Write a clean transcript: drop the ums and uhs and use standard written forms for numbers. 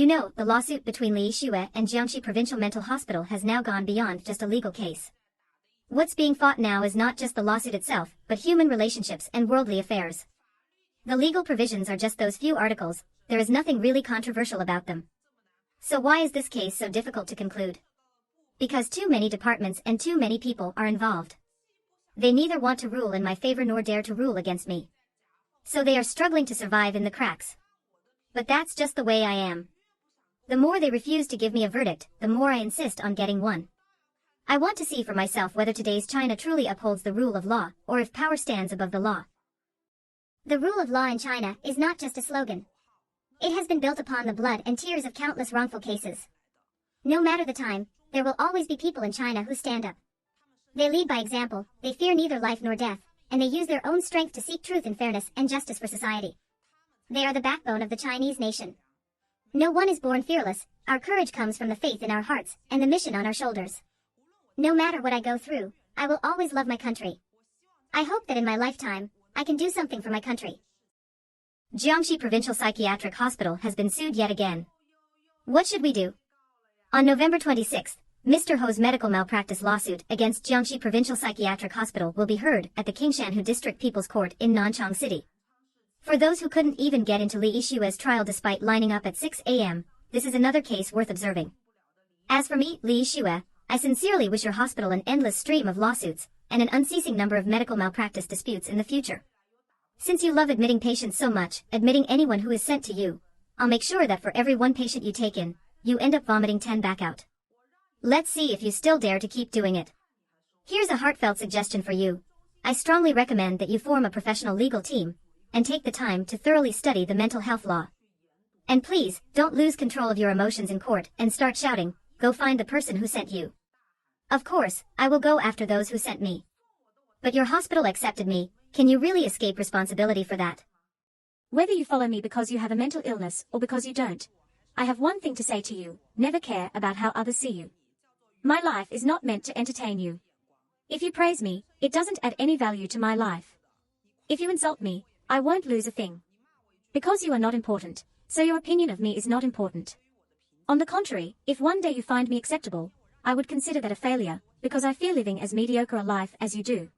You know, the lawsuit between Yixue and Jiangxi Provincial Mental Hospital has now gone beyond just a legal case. What's being fought now is not just the lawsuit itself, but human relationships and worldly affairs. The legal provisions are just those few articles, there is nothing really controversial about them. So why is this case so difficult to conclude? Because too many departments and too many people are involved. They neither want to rule in my favor nor dare to rule against me. So they are struggling to survive in the cracks. But that's just the way I am. The more they refuse to give me a verdict, the more I insist on getting one. I want to see for myself whether today's China truly upholds the rule of law, or if power stands above the law. The rule of law in China is not just a slogan. It has been built upon the blood and tears of countless wrongful cases. No matter the time, there will always be people in China who stand up. They lead by example, they fear neither life nor death, and they use their own strength to seek truth and fairness and justice for society. They are the backbone of the Chinese nation. No one is born fearless, our courage comes from the faith in our hearts and the mission on our shoulders. No matter what I go through, I will always love my country. I hope that in my lifetime, I can do something for my country. Jiangxi Provincial Psychiatric Hospital has been sued yet again. What should we do? On November 26th, Mr. Ho's medical malpractice lawsuit against Jiangxi Provincial Psychiatric Hospital will be heard at the Qingshanhu District People's Court in Nanchang City. For those who couldn't even get into Li Yixue's trial despite lining up at 6 a.m., this is another case worth observing. As for me, Li Yixue, I sincerely wish your hospital an endless stream of lawsuits, and an unceasing number of medical malpractice disputes in the future. Since you love admitting patients so much, admitting anyone who is sent to you, I'll make sure that for every one patient you take in, you end up vomiting 10 back out. Let's see if you still dare to keep doing it. Here's a heartfelt suggestion for you. I strongly recommend that you form a professional legal team, and take the time to thoroughly study the mental health law. And please, don't lose control of your emotions in court and start shouting, "Go find the person who sent you." Of course, I will go after those who sent me. But your hospital accepted me, can you really escape responsibility for that? Whether you follow me because you have a mental illness or because you don't, I have one thing to say to you, never care about how others see you. My life is not meant to entertain you. If you praise me, it doesn't add any value to my life. If you insult me, I won't lose a thing. Because you are not important, so your opinion of me is not important. On the contrary, if one day you find me acceptable, I would consider that a failure, because I fear living as mediocre a life as you do.